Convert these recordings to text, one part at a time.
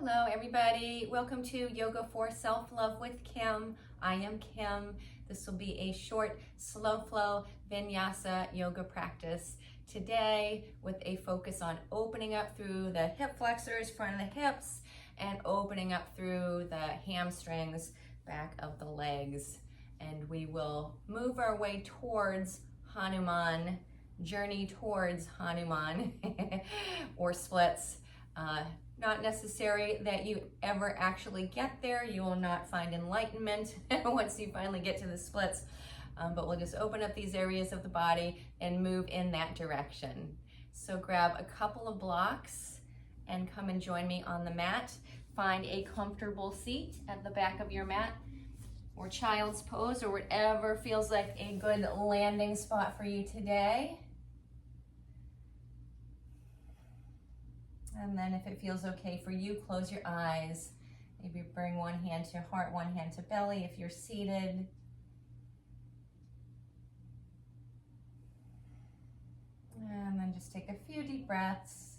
Hello everybody, welcome to Yoga for Self-Love with Kim. I am Kim. This will be a short slow flow vinyasa yoga practice today with a focus on opening up through the hip flexors, front of the hips, and opening up through the hamstrings, back of the legs. And we will move our way towards Hanuman, journey towards Hanuman or splits. Not necessary that you ever actually get there. You will not find enlightenment once you finally get to the splits, but we'll just open up these areas of the body and move in that direction. So grab a couple of blocks and come and join me on the mat. Find a comfortable seat at the back of your mat or child's pose or whatever feels like a good landing spot for you today. And then if it feels okay for you, close your eyes. Maybe bring one hand to heart, one hand to belly if you're seated. And then just take a few deep breaths.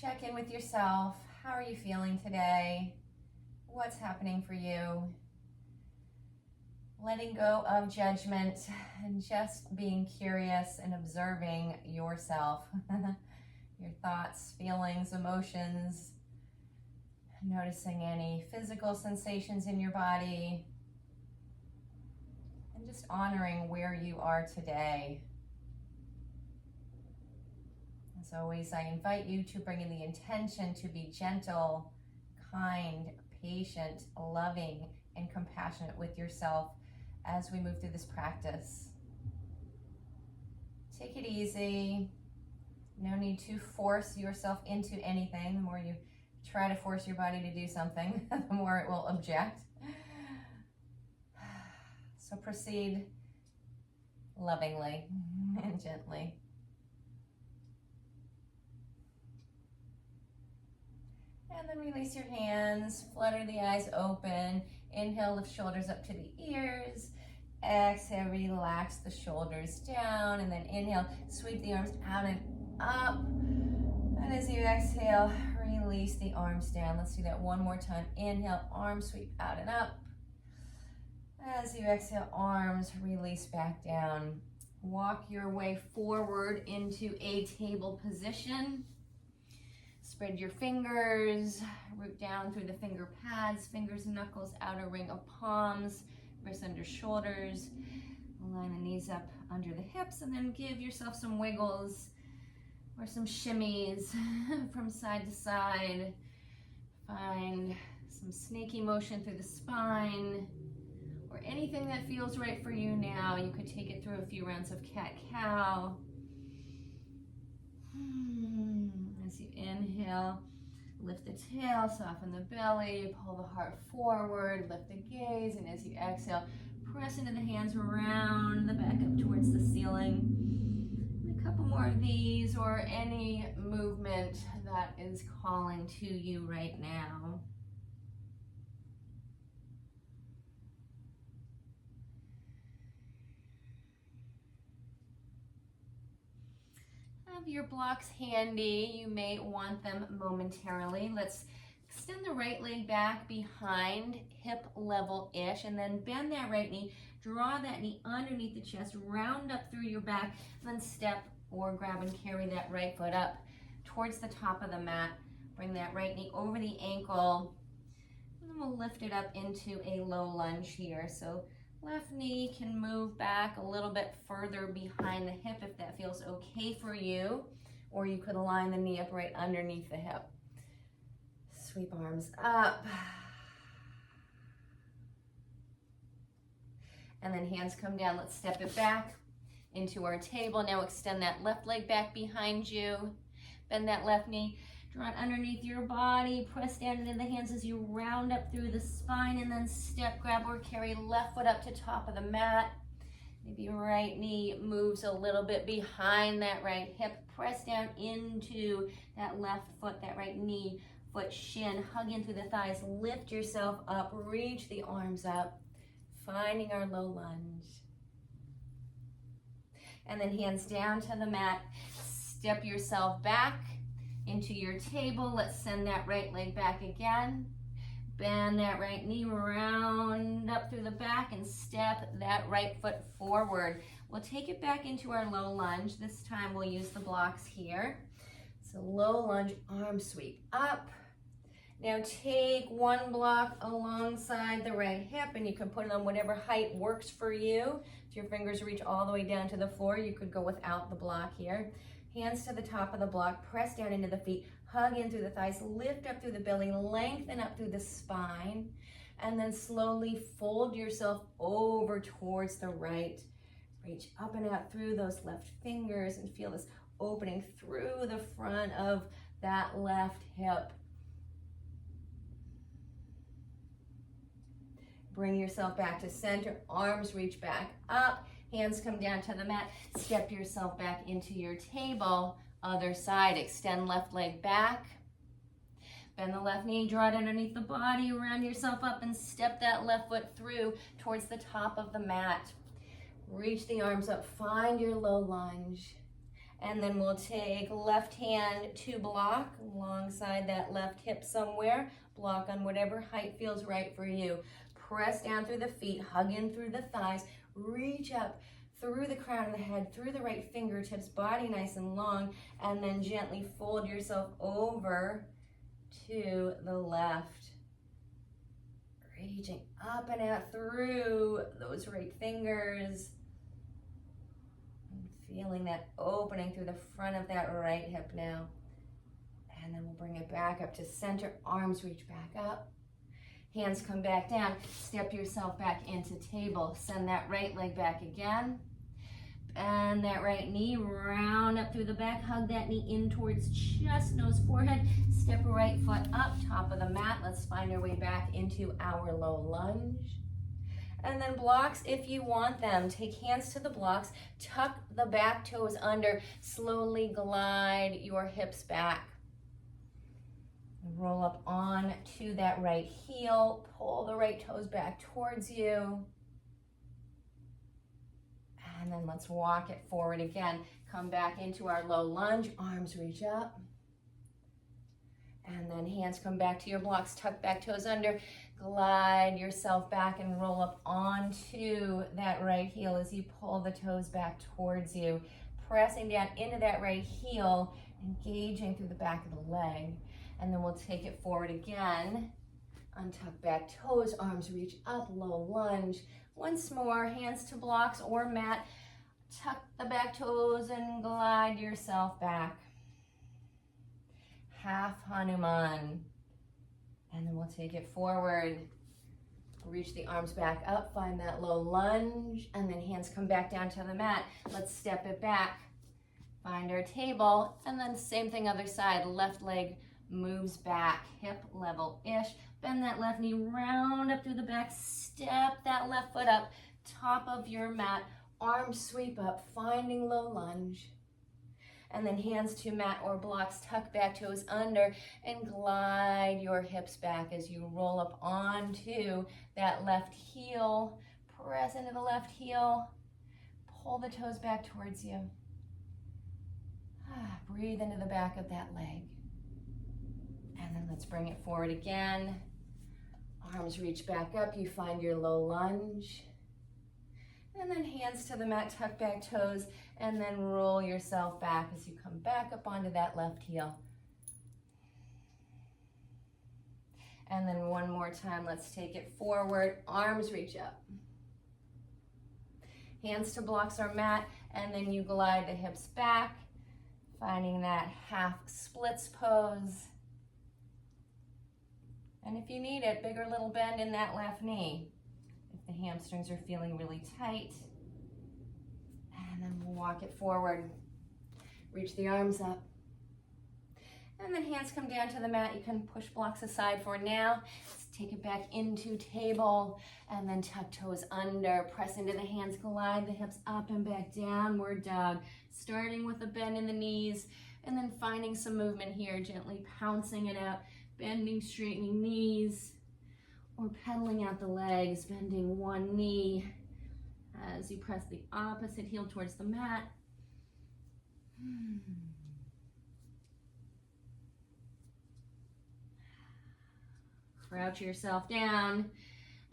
Check in with yourself. How are you feeling today? What's happening for you? Letting go of judgment and just being curious and observing yourself. Your thoughts, feelings, emotions, noticing any physical sensations in your body, and just honoring where you are today. As always, I invite you to bring in the intention to be gentle, kind, patient, loving, and compassionate with yourself as we move through this practice. Take it easy. No need to force yourself into anything. The more you try to force your body to do something, the more it will object. So proceed lovingly and gently. And then release your hands, flutter the eyes open. Inhale, lift shoulders up to the ears. Exhale, relax the shoulders down. And then inhale, sweep the arms out and up. And as you exhale, release the arms down. Let's do that one more time. Inhale, arms sweep out and up. As you exhale, arms release back down. Walk your way forward into a table position. Spread your fingers, root down through the finger pads, fingers, knuckles, outer ring of palms, wrists under shoulders. Line the knees up under the hips and then give yourself some wiggles or some shimmies from side to side. Find some snaky motion through the spine or anything that feels right for you now. You could take it through a few rounds of cat-cow. As you inhale, lift the tail, soften the belly, pull the heart forward, lift the gaze, and as you exhale, press into the hands, round the back up towards the ceiling. A couple more of these or any movement that is calling to you right now. Have your blocks handy. You may want them momentarily. Let's extend the right leg back behind, hip level-ish, and then bend that right knee. Draw that knee underneath the chest, round up through your back, then step or grab and carry that right foot up towards the top of the mat. Bring that right knee over the ankle, and then we'll lift it up into a low lunge here. So left knee can move back a little bit further behind the hip if that feels okay for you, or you could line the knee up right underneath the hip. Sweep arms up. And then hands come down. Let's step it back into our table. Now extend that left leg back behind you. Bend that left knee. Draw it underneath your body. Press down into the hands as you round up through the spine and then step, grab, or carry left foot up to top of the mat. Maybe your right knee moves a little bit behind that right hip. Press down into that left foot, that right knee, foot, shin. Hug in through the thighs. Lift yourself up. Reach the arms up. Finding our low lunge. And then hands down to the mat. Step yourself back. into your table. Let's send that right leg back again. Bend that right knee, round up through the back, and step that right foot forward. We'll take it back into our low lunge. This time we'll use the blocks here. So low lunge, arm sweep up. Now take one block alongside the right hip, and you can put it on whatever height works for you. If your fingers reach all the way down to the floor, you could go without the block here. Hands to the top of the block, press down into the feet, hug in through the thighs, lift up through the belly, lengthen up through the spine, and then slowly fold yourself over towards the right. Reach up and out through those left fingers and feel this opening through the front of that left hip. Bring yourself back to center, arms reach back up, hands come down to the mat, step yourself back into your table. Other side, extend left leg back, bend the left knee, draw it underneath the body, round yourself up and step that left foot through towards the top of the mat. Reach the arms up, find your low lunge, and then we'll take left hand to block alongside that left hip somewhere, block on whatever height feels right for you. Press down through the feet, hug in through the thighs, reach up through the crown of the head, through the right fingertips, body nice and long, and then gently fold yourself over to the left. Reaching up and out through those right fingers. And feeling that opening through the front of that right hip now. And then we'll bring it back up to center, arms reach back up. Hands come back down, step yourself back into table. Send that right leg back again. Bend that right knee, round up through the back, hug that knee in towards chest, nose, forehead. Step right foot up, top of the mat. Let's find our way back into our low lunge. And then blocks if you want them. Take hands to the blocks, tuck the back toes under, slowly glide your hips back. Roll up on to that right heel, pull the right toes back towards you. And then let's walk it forward again. Come back into our low lunge, arms reach up. And then hands come back to your blocks, tuck back toes under, glide yourself back and roll up onto that right heel as you pull the toes back towards you. Pressing down into that right heel, engaging through the back of the leg. And then we'll take it forward again. Untuck back toes, arms reach up, low lunge. Once more, hands to blocks or mat. Tuck the back toes and glide yourself back. Half Hanuman. And then we'll take it forward. Reach the arms back up, find that low lunge, and then hands come back down to the mat. Let's step it back. Find our table, and then same thing other side. Left leg moves back, hip level-ish. Bend that left knee, round up through the back, step that left foot up, top of your mat, arms sweep up, finding low lunge. And then hands to mat or blocks, tuck back toes under, and glide your hips back as you roll up onto that left heel. Press into the left heel, pull the toes back towards you. Breathe into the back of that leg. And then let's bring it forward again. Arms reach back up, you find your low lunge. And then hands to the mat, tuck back toes, and then roll yourself back as you come back up onto that left heel. And then one more time, let's take it forward. Arms reach up. Hands to blocks or mat, and then you glide the hips back, finding that half splits pose. And if you need it, big or little bend in that left knee. If the hamstrings are feeling really tight. And then we'll walk it forward. Reach the arms up. And then hands come down to the mat. You can push blocks aside for now. Let's take it back into table. And then tuck toes under. Press into the hands, glide the hips up and back, downward dog. Starting with a bend in the knees. And then finding some movement here, gently pouncing it out. Bending, straightening knees, or pedaling out the legs, bending one knee as you press the opposite heel towards the mat. Crouch yourself down,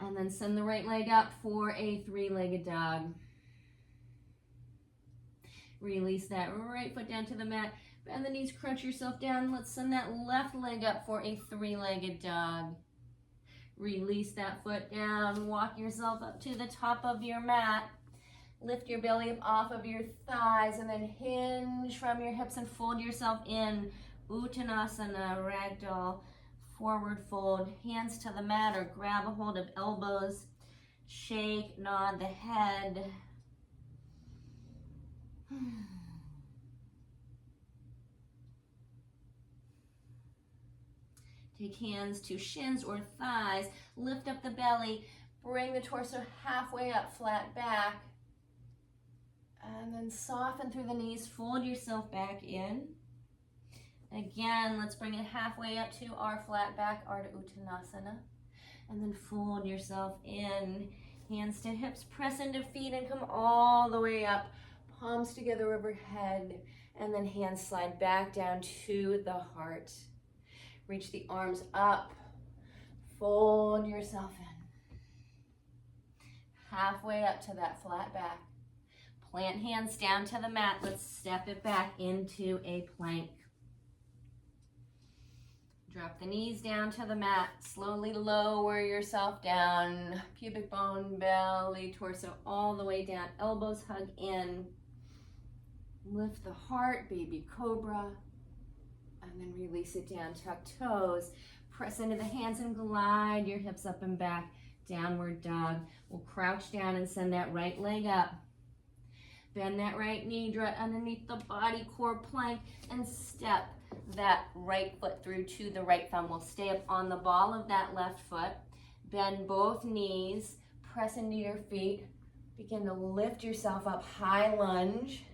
and then send the right leg up for a three-legged dog. Release that right foot down to the mat. Bend the knees, crouch yourself down. Let's send that left leg up for a three-legged dog. Release that foot down. Walk yourself up to the top of your mat. Lift your belly up off of your thighs and then hinge from your hips and fold yourself in. Uttanasana, ragdoll, forward fold. Hands to the mat or grab a hold of elbows. Shake, nod the head. Take hands to shins or thighs. Lift up the belly. Bring the torso halfway up, flat back. And then soften through the knees. Fold yourself back in. Again, let's bring it halfway up to our flat back, Ardha Uttanasana. And then fold yourself in. Hands to hips. Press into feet and come all the way up. Palms together overhead. And then hands slide back down to the heart. Reach the arms up. Fold yourself in. Halfway up to that flat back. Plant hands down to the mat. Let's step it back into a plank. Drop the knees down to the mat. Slowly lower yourself down. Pubic bone, belly, torso all the way down. Elbows hug in. Lift the heart, baby cobra. And then release it down, tuck toes. Press into the hands and glide your hips up and back. Downward dog. We'll crouch down and send that right leg up. Bend that right knee, draw it underneath the body, core plank, and step that right foot through to the right thumb. We'll stay up on the ball of that left foot. Bend both knees, press into your feet. Begin to lift yourself up, high lunge.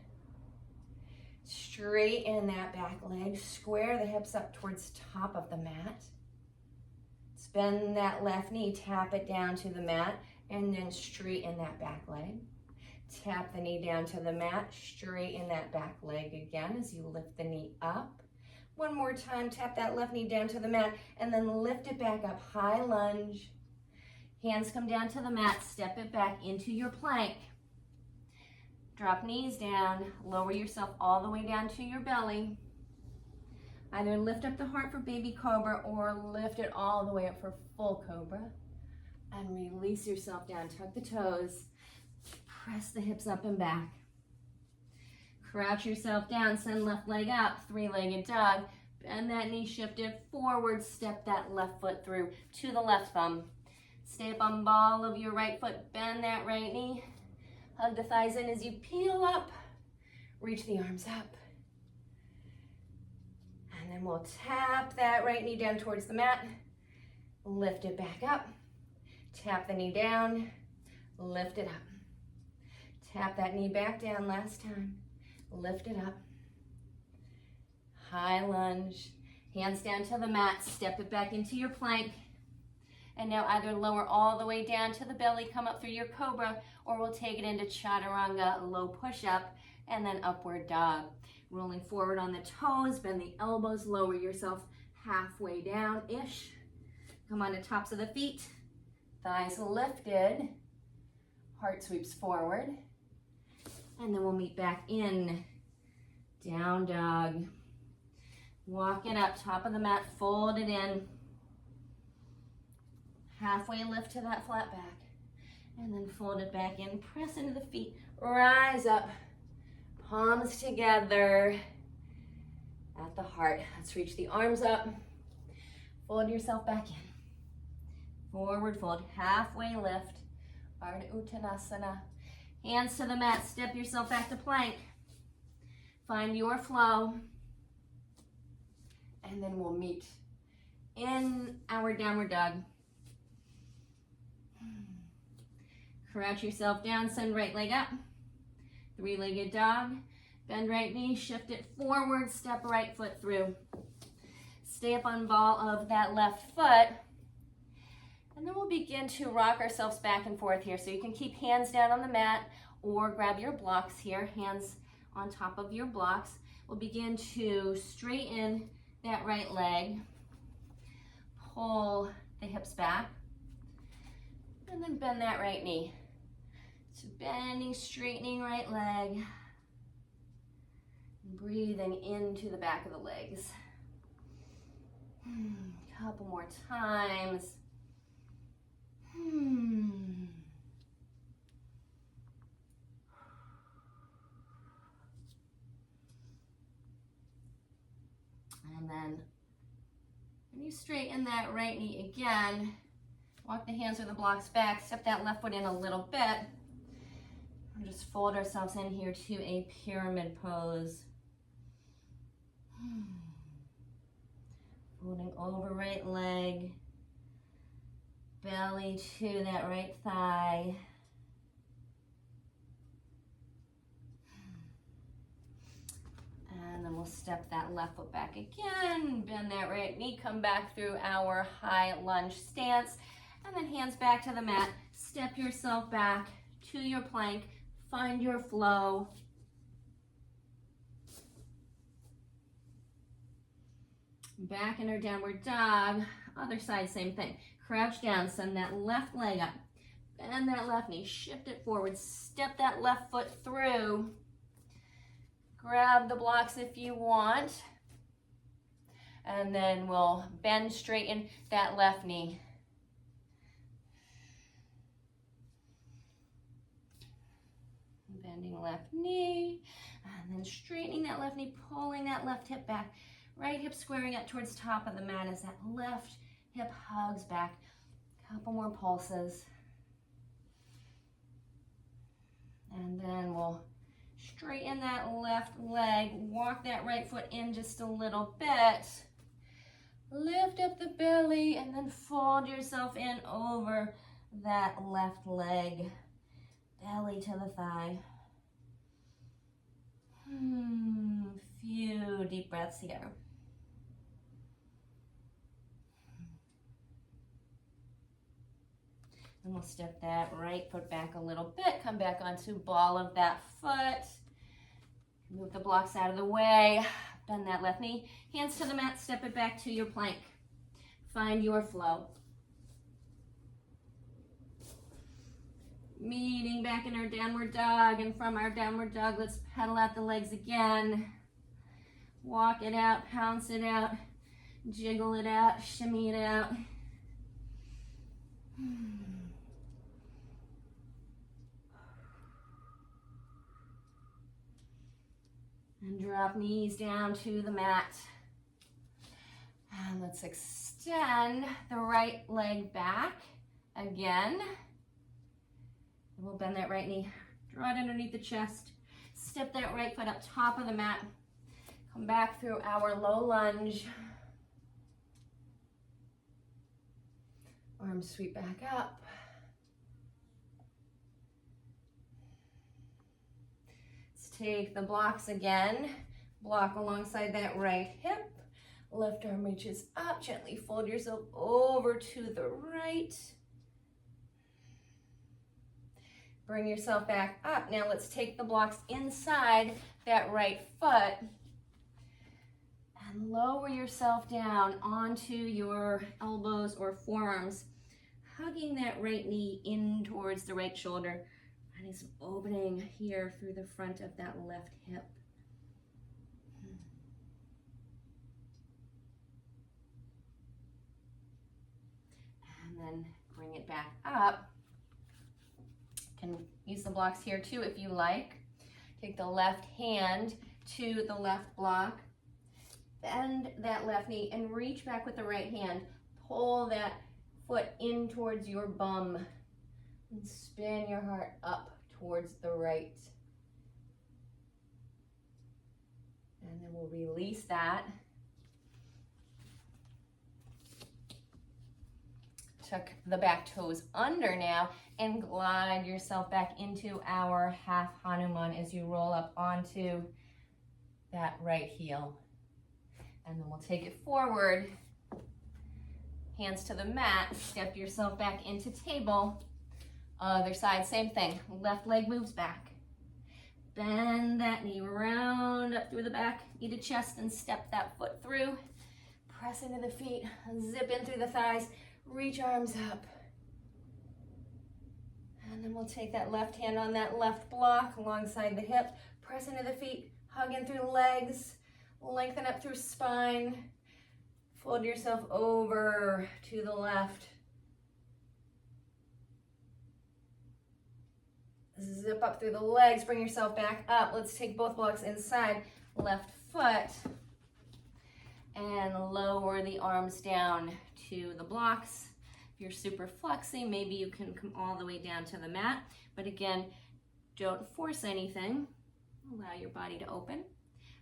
Straighten that back leg, square the hips up towards top of the mat. Bend that left knee, tap it down to the mat, and then straighten that back leg. Tap the knee down to the mat, straighten that back leg again as you lift the knee up. One more time, tap that left knee down to the mat, and then lift it back up, high lunge. Hands come down to the mat, step it back into your plank. Drop knees down, lower yourself all the way down to your belly. Either lift up the heart for baby cobra or lift it all the way up for full cobra. And release yourself down, tuck the toes, press the hips up and back. Crouch yourself down, send left leg up, three-legged dog. Bend that knee, shift it forward, step that left foot through to the left thumb. Stay up on ball of your right foot, bend that right knee. Hug the thighs in as you peel up. Reach the arms up. And then we'll tap that right knee down towards the mat. Lift it back up. Tap the knee down. Lift it up. Tap that knee back down last time. Lift it up. High lunge. Hands down to the mat. Step it back into your plank. And now either lower all the way down to the belly, come up through your cobra, or we'll take it into chaturanga, low push-up, and then upward dog. Rolling forward on the toes, bend the elbows, lower yourself halfway down-ish. Come on to tops of the feet, thighs lifted, heart sweeps forward. And then we'll meet back in, down dog. Walk it up, top of the mat, fold it in. Halfway lift to that flat back. And then fold it back in, press into the feet, rise up. Palms together at the heart. Let's reach the arms up. Fold yourself back in. Forward fold, halfway lift. Ardha Uttanasana. Hands to the mat, step yourself back to plank. Find your flow. And then we'll meet in our downward dog. Crouch yourself down, send right leg up. Three-legged dog. Bend right knee, shift it forward, step right foot through. Stay up on ball of that left foot. And then we'll begin to rock ourselves back and forth here. So you can keep hands down on the mat or grab your blocks here, hands on top of your blocks. We'll begin to straighten that right leg. Pull the hips back. And then bend that right knee. So bending, straightening right leg. Breathing into the back of the legs. Couple more times. And then when you straighten that right knee again, walk the hands or the blocks back, step that left foot in a little bit. We'll just fold ourselves in here to a pyramid pose. Folding over right leg, belly to that right thigh. And then we'll step that left foot back again, bend that right knee, come back through our high lunge stance, and then hands back to the mat. Step yourself back to your plank, find your flow. Back in our downward dog, other side, same thing. Crouch down, send that left leg up, bend that left knee, shift it forward, step that left foot through. Grab the blocks if you want. And then we'll bend, straighten that left knee. Bending left knee, and then straightening that left knee, pulling that left hip back. Right hip squaring up towards top of the mat as that left hip hugs back. Couple more pulses. And then we'll straighten that left leg, walk that right foot in just a little bit. Lift up the belly and then fold yourself in over that left leg. Belly to the thigh. Few deep breaths here. And we'll step that right foot back a little bit, come back onto ball of that foot. Move the blocks out of the way, bend that left knee, hands to the mat, step it back to your plank. Find your flow. Meeting back in our downward dog, and from our downward dog, let's pedal out the legs again. Walk it out, pounce it out, jiggle it out, shimmy it out. And drop knees down to the mat. And let's extend the right leg back again. And we'll bend that right knee, draw it underneath the chest. Step that right foot up top of the mat. Come back through our low lunge. Arms sweep back up. Take the blocks again, block alongside that right hip, left arm reaches up, gently fold yourself over to the right. Bring yourself back up. Now let's take the blocks inside that right foot and lower yourself down onto your elbows or forearms, hugging that right knee in towards the right shoulder. Finding some opening here through the front of that left hip. And then bring it back up. You can use the blocks here too if you like. Take the left hand to the left block. Bend that left knee and reach back with the right hand. Pull that foot in towards your bum. And spin your heart up towards the right. And then we'll release that. Tuck the back toes under now and glide yourself back into our half Hanuman as you roll up onto that right heel. And then we'll take it forward. Hands to the mat, step yourself back into table. Other side, same thing. Left leg moves back. Bend that knee, round up through the back, knee to chest, and step that foot through. Press into the feet, zip in through the thighs, Reach arms up. And then we'll take that left hand on that left block alongside the hip. Press into the feet, hug in through the legs. Lengthen up through spine. Fold yourself over to the left. Zip up through the legs, bring yourself back up. Let's take both blocks inside. Left foot. And lower the arms down to the blocks. If you're super flexy, maybe you can come all the way down to the mat. But again, don't force anything. Allow your body to open.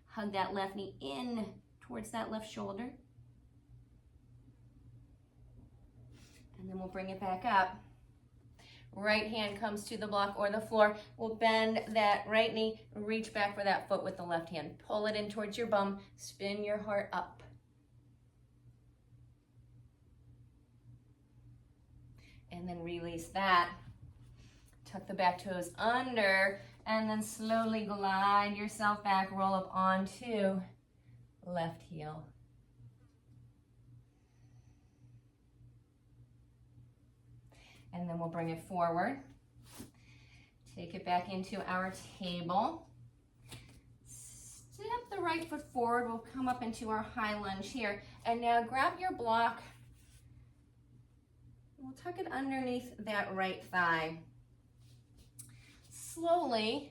Hug that left knee in towards that left shoulder. And then we'll bring it back up. Right hand comes to the block or the floor. We'll bend that right knee, reach back for that foot with the left hand. Pull it in towards your bum, spin your heart up. And then release that. Tuck the back toes under, and then slowly glide yourself back, roll up onto left heel. And then we'll bring it forward. Take it back into our table. Step the right foot forward. We'll come up into our high lunge here. And now grab your block. We'll tuck it underneath that right thigh. Slowly,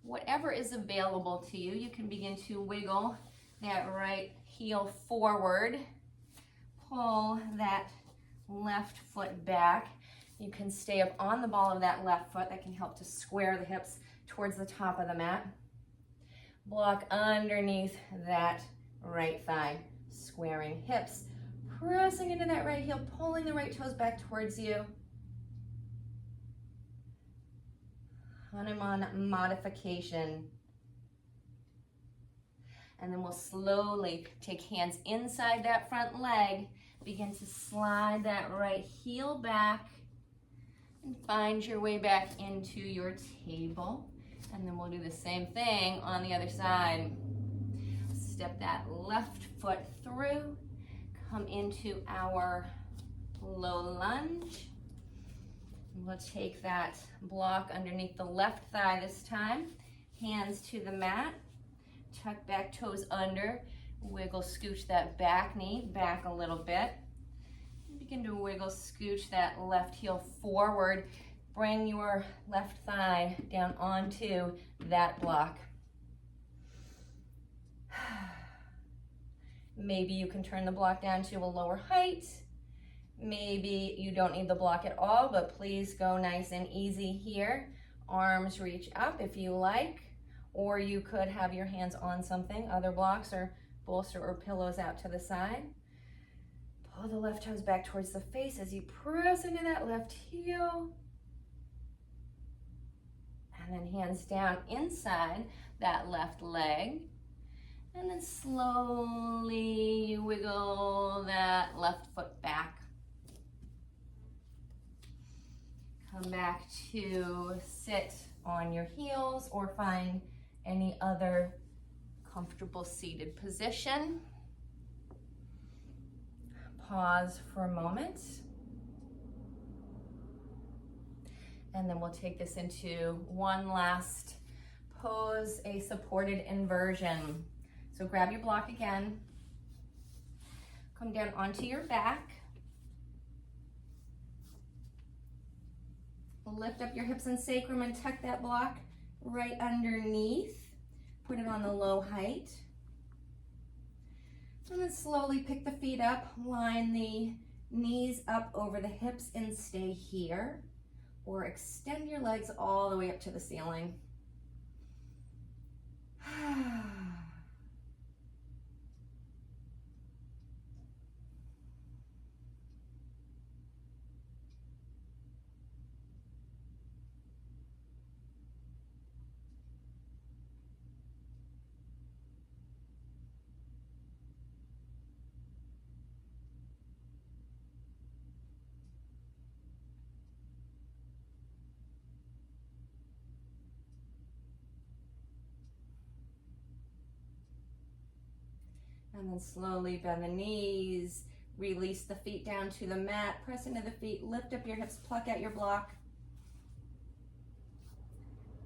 whatever is available to you, you can begin to wiggle that right heel forward. Pull that left foot back. You can stay up on the ball of that left foot. That can help to square the hips towards the top of the mat. Block underneath that right thigh, squaring hips. Pressing into that right heel, pulling the right toes back towards you. Hanuman modification. And then we'll slowly take hands inside that front leg, begin to slide that right heel back, and find your way back into your table. And then we'll do the same thing on the other side. Step that left foot through. Come into our low lunge. We'll take that block underneath the left thigh this time. Hands to the mat. Tuck back toes under. Wiggle, scooch that back knee back a little bit. Begin to wiggle, scooch that left heel forward. Bring your left thigh down onto that block. Maybe you can turn the block down to a lower height. Maybe you don't need the block at all, but please go nice and easy here. Arms reach up if you like, or you could have your hands on something, other blocks or bolster or pillows out to the side. Pull the left toes back towards the face as you press into that left heel. And then hands down inside that left leg. And then slowly wiggle that left foot back. Come back to sit on your heels or find any other comfortable seated position. Pause for a moment. And then we'll take this into one last pose, a supported inversion. So grab your block again, come down onto your back, lift up your hips and sacrum and tuck that block right underneath, put it on the low height, and then slowly pick the feet up, line the knees up over the hips and stay here, or extend your legs all the way up to the ceiling. And then slowly bend the knees, Release the feet down to the mat, press into the feet, lift up your hips, pluck out your block.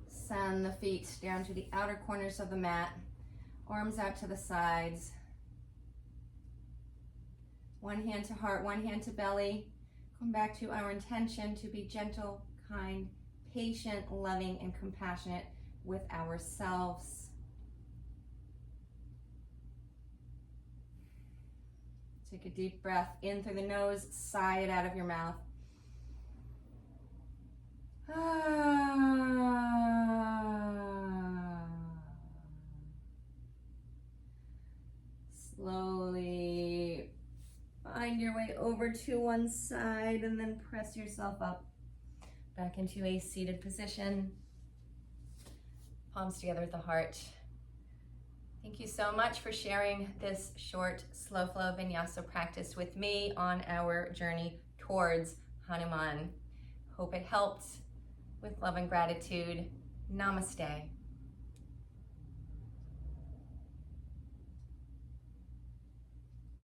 Send the feet down to the outer corners of the mat, arms out to the sides. One hand to heart, one hand to belly. Come back to our intention to be gentle, kind, patient, loving, and compassionate with ourselves. Take a deep breath in through the nose, sigh it out of your mouth. Slowly find your way over to one side and then press yourself up back into a seated position. Palms together at the heart. Thank you so much for sharing this short slow flow vinyasa practice with me on our journey towards Hanuman. Hope it helped. With love and gratitude, namaste.